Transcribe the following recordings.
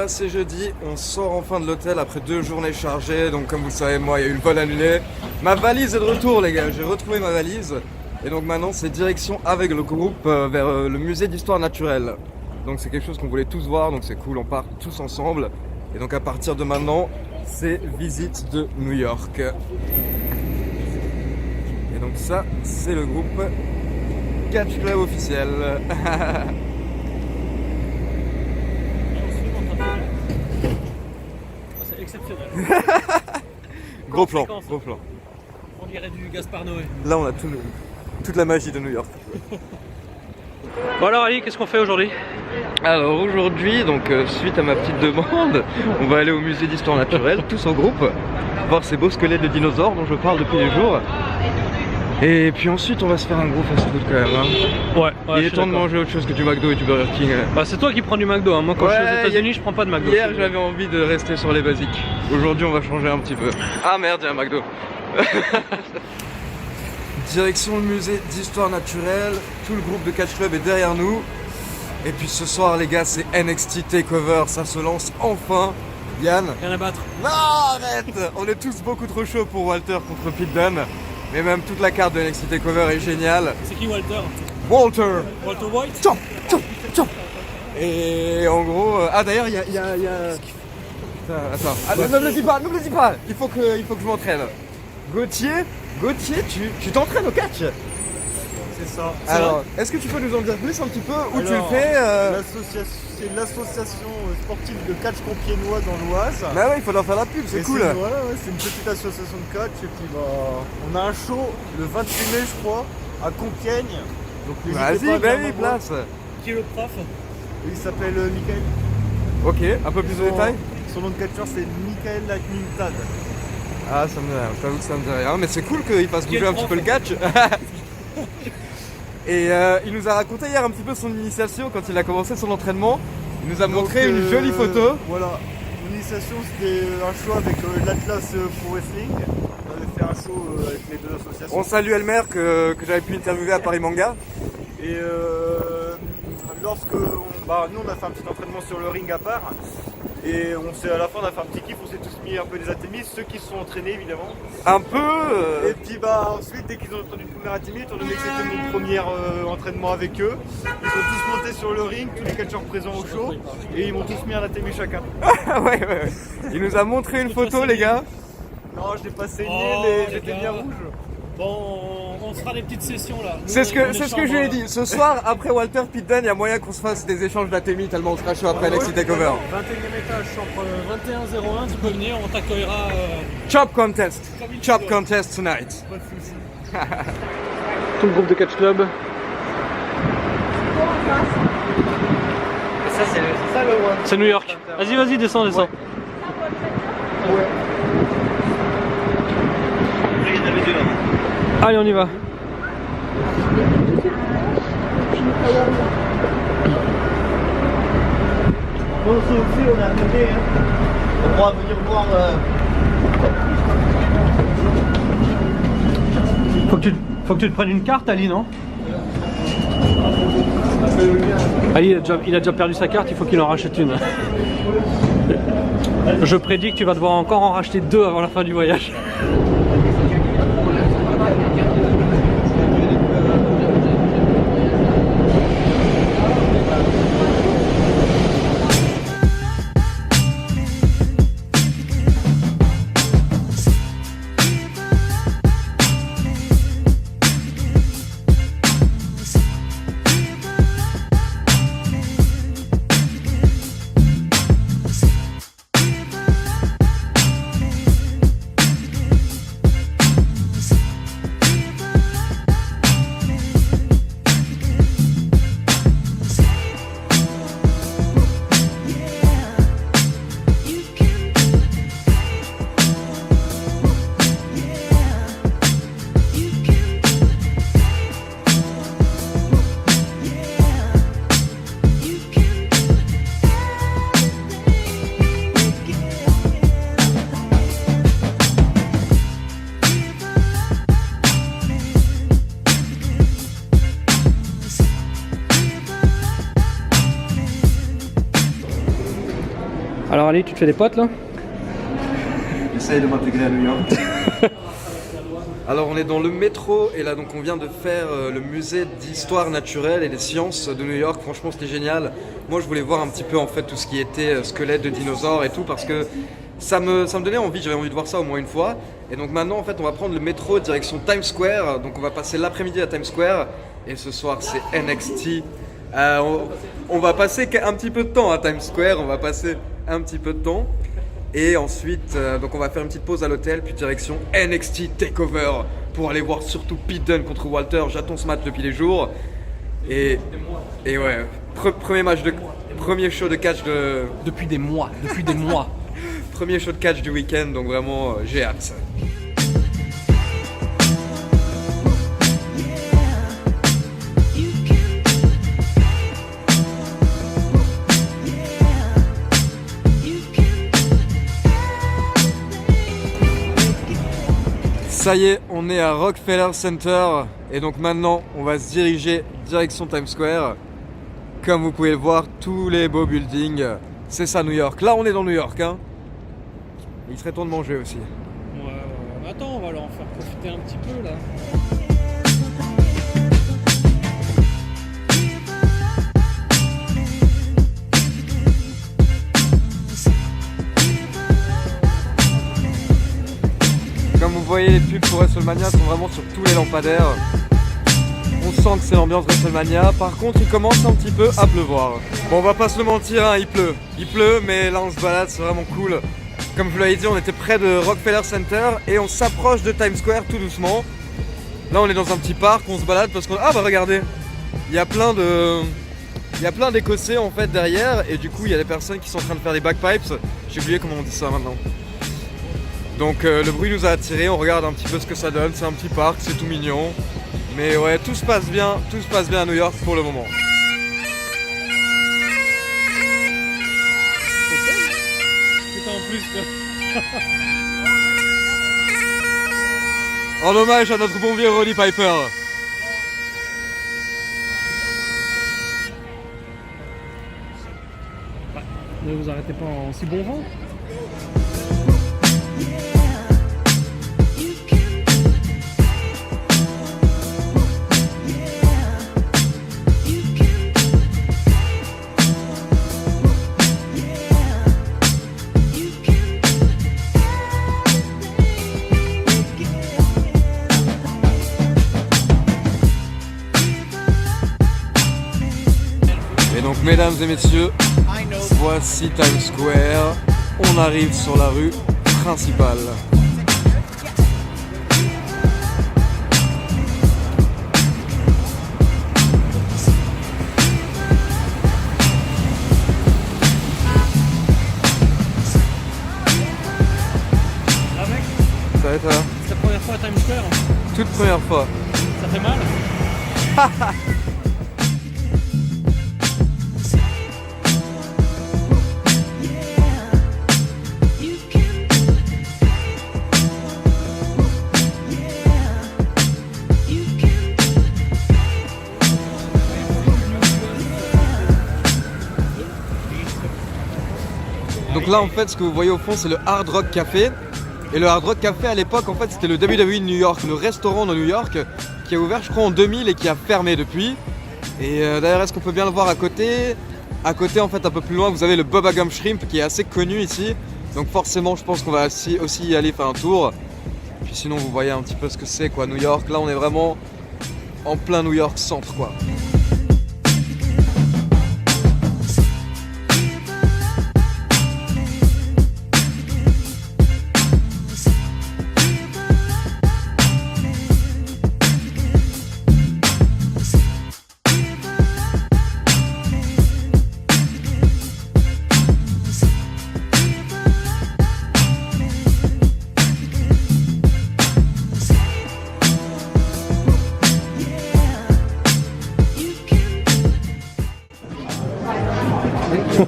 Voilà, c'est jeudi, on sort enfin de l'hôtel après 2 journées chargées. Donc comme vous le savez, moi, il y a eu le vol annulé. Ma valise est de retour, les gars, j'ai retrouvé ma valise. Et donc maintenant, c'est direction avec le groupe vers le musée d'histoire naturelle. Donc c'est quelque chose qu'on voulait tous voir, donc c'est cool, on part tous ensemble. Et donc à partir de maintenant, c'est visite de New York. Et donc ça, c'est le groupe Catch Club officiel. C'est exceptionnel. Gros plan, gros plan. On dirait du Gaspard Noé. Là, on a toute la magie de New York. Bon alors Ali, qu'est-ce qu'on fait aujourd'hui? Alors aujourd'hui, donc suite à ma petite demande, on va aller au musée d'histoire naturelle, tous en groupe, voir ces beaux squelettes de dinosaures dont je parle depuis des jours. Et puis ensuite, on va se faire un gros fast-food quand même. Hein. Ouais, Il est temps de manger autre chose que du McDo et du Burger King. Bah c'est toi qui prends du McDo, hein. Moi quand je suis aux États-Unis, je prends pas de McDo. Hier, j'avais envie de rester sur les basiques. Aujourd'hui, on va changer un petit peu. Ah merde, il y a un McDo. Direction le musée d'histoire naturelle, tout le groupe de Catch Club est derrière nous. Et puis ce soir les gars, c'est NXT TakeOver, ça se lance enfin. Yann, Rien à battre. non arrête. On est tous beaucoup trop chauds pour Walter contre Pete Dunne. Mais même toute la carte de NXT TakeOver est géniale. C'est qui Walter? Walter. Walter White? Tiens, tiens, tiens. Et en gros, ah d'ailleurs il y a... Putain, attends, ah, ne me le dis pas, il faut que je m'entraîne. Gauthier, tu t'entraînes au catch? C'est ça. Alors, est-ce que tu peux nous en dire plus un petit peu où tu le fais C'est l'association sportive de catch compiègnois dans l'Oise. Bah ouais, il faut leur faire la pub, c'est cool. C'est une petite association de catch et puis on a un show le 28 mai je crois à Compiègne. Donc Vas-y, belle place. Qui est le prof? Il s'appelle Michael. Ok, un peu plus de détails. Son nom de catcheur c'est Michael Lakmintad. Ah, ça me dit rien, je t'avoue que ça me dit rien, mais c'est cool qu'il fasse bouger un petit peu le catch. Et il nous a raconté hier un petit peu son initiation quand il a commencé son entraînement. Il nous a montré une jolie photo. Voilà, l'initiation c'était un show avec l'Atlas Pro Wrestling. On avait fait un show avec les deux associations. On salue Elmer que j'avais pu interviewer à Paris Manga. Et lorsque nous on a fait un petit entraînement sur le ring à part. Et à la fin on a fait un petit kiff, on s'est tous mis un peu des atomistes, ceux qui se sont entraînés évidemment. Un peu Et puis ensuite dès qu'ils ont entendu le premier atomiste, on a dit que c'était mon premier entraînement avec eux. Ils sont tous montés sur le ring, tous les catcheurs présents au show, et ils m'ont tous mis un atomiste chacun. ouais. Il nous a montré une photo les gars. Non, je l'ai pas saigné, mais j'étais bien rouge. Bon, on se fera des petites sessions là. C'est ce que je lui ai dit. Ce soir, après Walter Pete Dunne, il y a moyen qu'on se fasse des échanges d'ATMI tellement on sera chaud après NXT TakeOver. 21e étage, chambre 2101, tu peux venir, on t'accueillera. Chop contest tonight. Pas de soucis. Tout le groupe de Catch Club. C'est ça le one. C'est New York. Vas-y, descends. Ouais. Allez, on y va. Bon, c'est aussi, on a amené, on pourra venir voir. Faut que tu te prennes une carte, Ali, non? Ali, il a déjà perdu sa carte, il faut qu'il en rachète une. Je prédis que tu vas devoir encore en racheter 2 avant la fin du voyage. Ali, tu te fais des potes là? J'essaye de m'intégrer à New York. Alors on est dans le métro et là donc on vient de faire le musée d'histoire naturelle et des sciences de New York. Franchement c'était génial. Moi je voulais voir un petit peu en fait tout ce qui était squelette de dinosaures et tout parce que ça me donnait envie, j'avais envie de voir ça au moins une fois. Et donc maintenant en fait on va prendre le métro direction Times Square. Donc on va passer l'après-midi à Times Square et ce soir c'est NXT. On va passer un petit peu de temps à Times Square, on va passer un petit peu de temps. Et ensuite, donc on va faire une petite pause à l'hôtel, puis direction NXT TakeOver pour aller voir surtout Pete Dunne contre Walter. J'attends ce match depuis des jours. Et ouais, premier show de catch de... Depuis des mois. Premier show de catch du week-end, donc vraiment j'ai hâte. Ça y est, on est à Rockefeller Center et donc maintenant on va se diriger direction Times Square. Comme vous pouvez le voir, tous les beaux buildings, c'est ça New York. Là on est dans New York, hein. Il serait temps de manger aussi. Ouais. Attends, on va leur en faire profiter un petit peu là. Comme vous voyez, les pubs pour WrestleMania sont vraiment sur tous les lampadaires. On sent que c'est l'ambiance WrestleMania. Par contre, il commence un petit peu à pleuvoir. Bon, on va pas se le mentir, hein, il pleut. Il pleut, mais là on se balade, c'est vraiment cool. Comme je vous l'avais dit, on était près de Rockefeller Center et on s'approche de Times Square tout doucement. Là, on est dans un petit parc, on se balade parce qu'on... Ah bah regardez, il y a plein d'Écossais en fait derrière et du coup, il y a des personnes qui sont en train de faire des bagpipes. J'ai oublié comment on dit ça maintenant. Donc le bruit nous a attirés, on regarde un petit peu ce que ça donne, c'est un petit parc, c'est tout mignon. Mais ouais, tout se passe bien à New York pour le moment. Putain, en plus quoi. En hommage à notre bon vieux Roddy Piper. Ne vous arrêtez pas en si bon vent. Et donc mesdames et messieurs, voici Times Square. On arrive sur la rue principale. Ah mec, Ça va être c'est ta première fois à Times Square? toute première fois. Ça fait mal? Donc là en fait ce que vous voyez au fond c'est le Hard Rock Café. Et le Hard Rock Café à l'époque en fait c'était le WWE de New York, le restaurant de New York qui a ouvert je crois en 2000 et qui a fermé depuis. Et d'ailleurs est-ce qu'on peut bien le voir à côté? À côté en fait un peu plus loin vous avez le Bubba Gump Shrimp qui est assez connu ici. Donc forcément je pense qu'on va aussi y aller faire un tour. Puis sinon vous voyez un petit peu ce que c'est quoi New York. Là on est vraiment en plein New York centre quoi.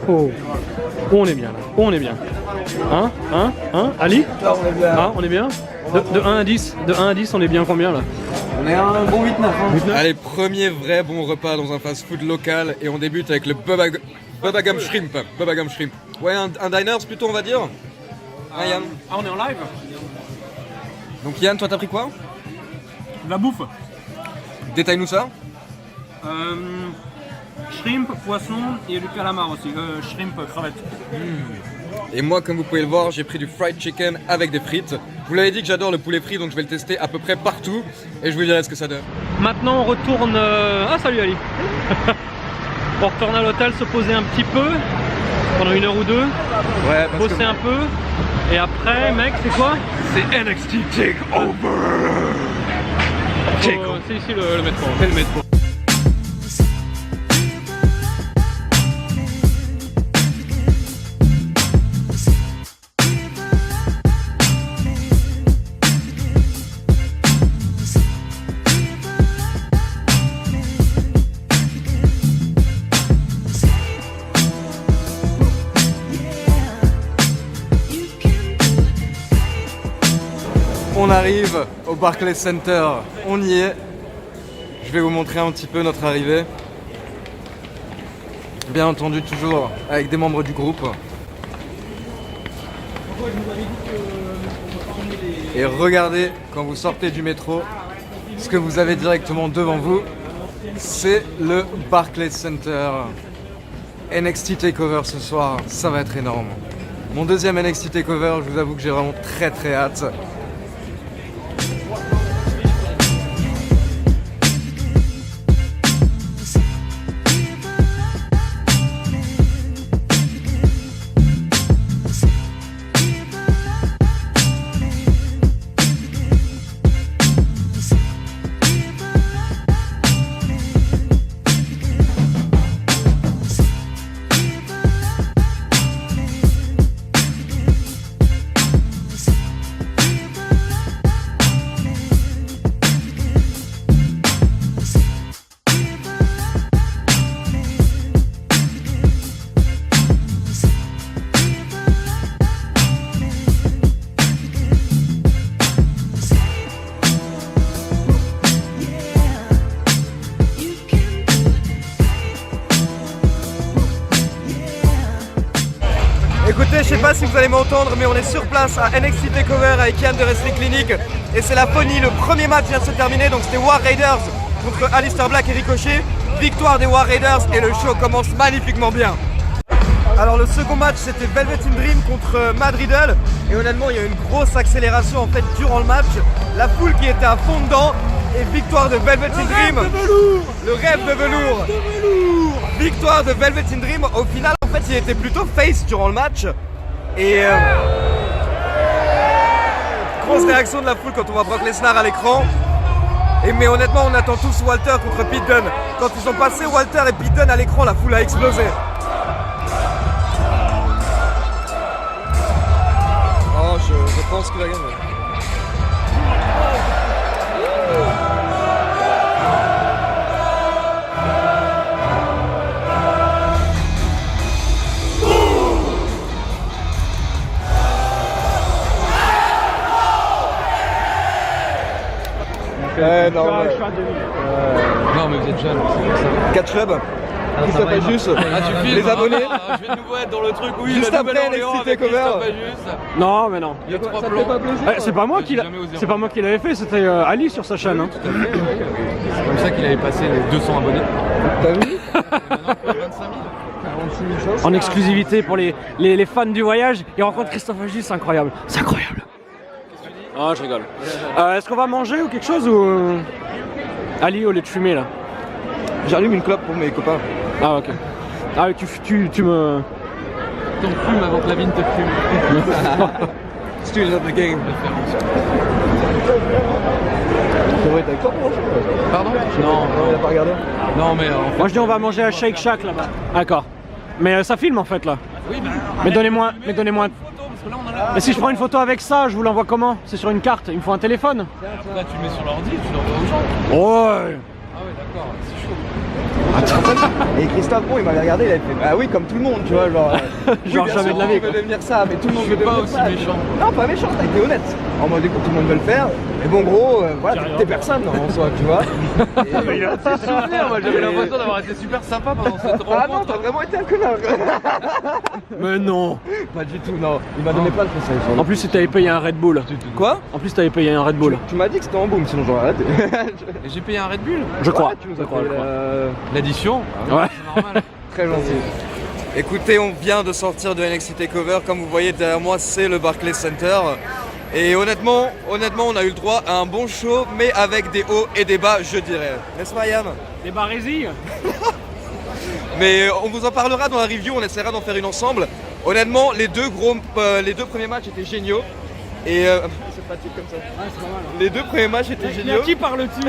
Oh, on est bien là, on est bien. Ali? Là on est bien. Ah, on est bien? De 1 à 10, on est bien combien là? On est un bon 8-9 hein. Allez, premier vrai bon repas dans un fast-food local et on débute avec le Bubba Gump Shrimp. Bubba Gump Shrimp. Ouais, un diners plutôt, on va dire. Hein, Yann? Ah, on est en live? Donc Yann, toi t'as pris quoi? De la bouffe. Détaille-nous ça. Shrimp, poisson et du calamar aussi. Shrimp, crevette. Et moi, comme vous pouvez le voir, j'ai pris du fried chicken avec des frites. Je vous l'avais dit que j'adore le poulet frit, donc je vais le tester à peu près partout et je vous dirai ce que ça donne. Maintenant on retourne... Ah salut Ali. On retourne à l'hôtel se poser un petit peu, pendant 1 heure ou 2, Ouais, bosser un peu, et après mec c'est quoi? c'est NXT Takeover. C'est ici le métro, c'est le métro. On arrive au Barclays Center, on y est. Je vais vous montrer un petit peu notre arrivée. Bien entendu toujours avec des membres du groupe. Et regardez quand vous sortez du métro, ce que vous avez directement devant vous, c'est le Barclays Center. NXT Takeover ce soir, ça va être énorme. Mon deuxième NXT Takeover, je vous avoue que j'ai vraiment très hâte. Écoutez, je sais pas si vous allez m'entendre, mais on est sur place à NXT Takeover avec Yann de Wrestling Clinic et c'est la folie. Le premier match vient de se terminer, donc c'était War Raiders contre Aleister Black et Ricochet. Victoire des War Raiders et le show commence magnifiquement bien. Alors le second match c'était Velvet in Dream contre Matt Riddle et honnêtement il y a eu une grosse accélération en fait durant le match. La foule qui était à fond dedans et victoire de Velvet in Dream. Le rêve de velours. Victoire de Velvet in Dream. Au final en fait il était plutôt face durant le match et grosse réaction de la foule quand on voit Brock Lesnar à l'écran. Mais honnêtement on attend tous Walter contre Pete Dunne. Quand ils ont passé Walter et Pete Dunne à l'écran, la foule a explosé. Oh, je pense qu'il va gagner. Non mais vous êtes jeune, c'est pour ça. 4 clubs, tout ça pas juste. tu filmes, Les abonnés. Je vais de nouveau être dans le truc, oui, Juste la après Nouvelle-Orléans NXT avec Takeover. Christophe Ajus. Non mais non. Il y a 3 Ça te plans. fait pas plaisir? C'est pas moi qui l'a. Jamais osé. C'est pas moi qui l'avais fait, c'était Ali sur sa chaîne. Hein. C'est comme ça qu'il avait passé les 200 abonnés. T'as vu? Maintenant, il y a 25 000. 46 000 En exclusivité pour les fans du voyage, il rencontre Christophe Ajus, c'est incroyable. C'est incroyable. Ah je rigole. Est-ce qu'on va manger ou quelque chose ou Ali au lieu de fumer là? J'allume une clope pour mes copains. Ah ok. Ah tu me... T'en fumes avant que la vigne te fume. Still of the game. Pardon? Non, Il a pas regardé. non mais en fait... Moi je dis on va manger à Shake Shack là-bas. D'accord. Mais ça filme en fait là. Oui, bah... Mais donnez-moi un... photo, parce que là on a la... Mais si je prends une photo avec ça, je vous l'envoie comment? C'est sur une carte, il me faut un téléphone. Là tu le mets sur l'ordi, tu l'envoies aux gens. Ouais. Ah ouais d'accord, c'est chaud. Et Christophe, bon, il m'avait regardé, il avait fait bah oui, comme tout le monde, tu vois, genre. Genre bien jamais sûr, de la vie, on quoi. veut devenir ça, mais tout le monde veut pas devenir aussi ça. méchant. Non, pas méchant, t'as été honnête. En mode écoute, tout le monde veut le faire. Mais bon, gros, voilà, t'es personne en soi, tu vois. Et- Il a ses souvenirs, moi j'avais l'impression d'avoir été super sympa pendant cette Ah non, rencontre. t'as vraiment été un connard. Mais non. Pas du tout, non. Il m'a donné plein de conseils. sur le- En plus, si t'avais payé un Red Bull. Quoi? En plus, t'avais payé un Red Bull. Tu m'as dit que c'était en boom, sinon j'aurais arrêté. Et j'ai payé un Red Bull. Je crois. Ouais, tu nous as Je crois, payé je crois. L'addition. Ouais. C'est normal. Très gentil. Écoutez, on vient de sortir de NXT TakeOver. Comme vous voyez derrière moi, c'est le Barclays Center. Et honnêtement, on a eu le droit à un bon show, mais avec des hauts et des bas, je dirais. N'est-ce pas, Yann? Des barésies. Mais on vous en parlera dans la review, on essaiera d'en faire une ensemble. Honnêtement, les deux premiers matchs étaient géniaux. Et c'est pratique comme ça. Ouais, c'est pas mal. Les deux premiers matchs étaient Mais à géniaux. qui parles-tu?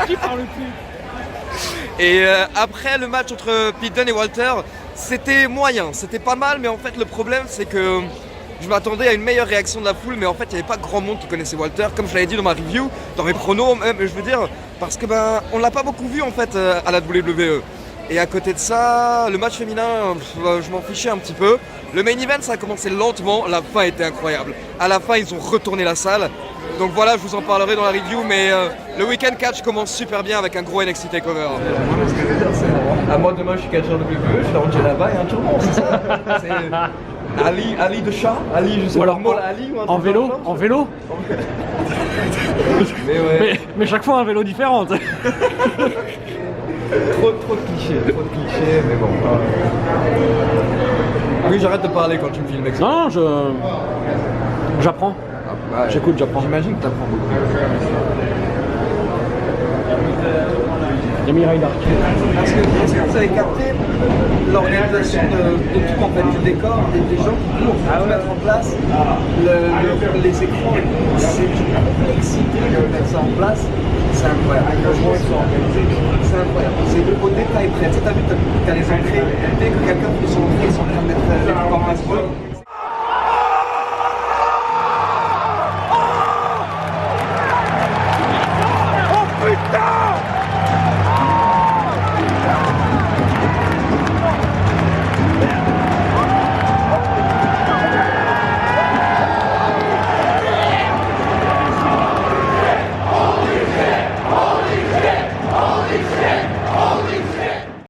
À qui parles-tu? Et après le match entre Pete Dunne et Walter, c'était moyen, c'était pas mal, mais en fait le problème c'est que je m'attendais à une meilleure réaction de la foule, mais en fait il n'y avait pas grand monde qui connaissait Walter, comme je l'avais dit dans ma review, dans mes pronos même, je veux dire, parce que on l'a pas beaucoup vu en fait à la WWE. Et à côté de ça, le match féminin, je m'en fichais un petit peu. Le main event ça a commencé lentement, la fin était incroyable. À la fin ils ont retourné la salle. Donc voilà, je vous en parlerai dans la review, mais le week-end catch commence super bien avec un gros NXT TakeOver. À moi demain je suis catcheur WWE, je suis là-bas et un tournant, c'est ça. C'est Ali de chat, Ali je sais Ou pas, alors Mola Ali ou un en truc vélo, dans le genre, en vélo. Mais ouais, Mais chaque fois un vélo différent. trop de clichés, mais bon. Oui, j'arrête de parler quand tu me filmes, mec. Non, j'apprends. Ouais, J'écoute, j'apprends. J'imagine que t'apprends beaucoup. Yami Ryder. Est-ce que vous avez capté l'organisation de tout en fait, du décor, des gens qui courent pour mettre en place les écrans, c'est une complexité de mettre ça en place, c'est incroyable. Franchement, ils sont organisés, c'est incroyable. C'est au détail près. Tu sais, t'as vu, t'as les entrées, dès que quelqu'un fait son entrée, ils sont en train de mettre les écrans en place.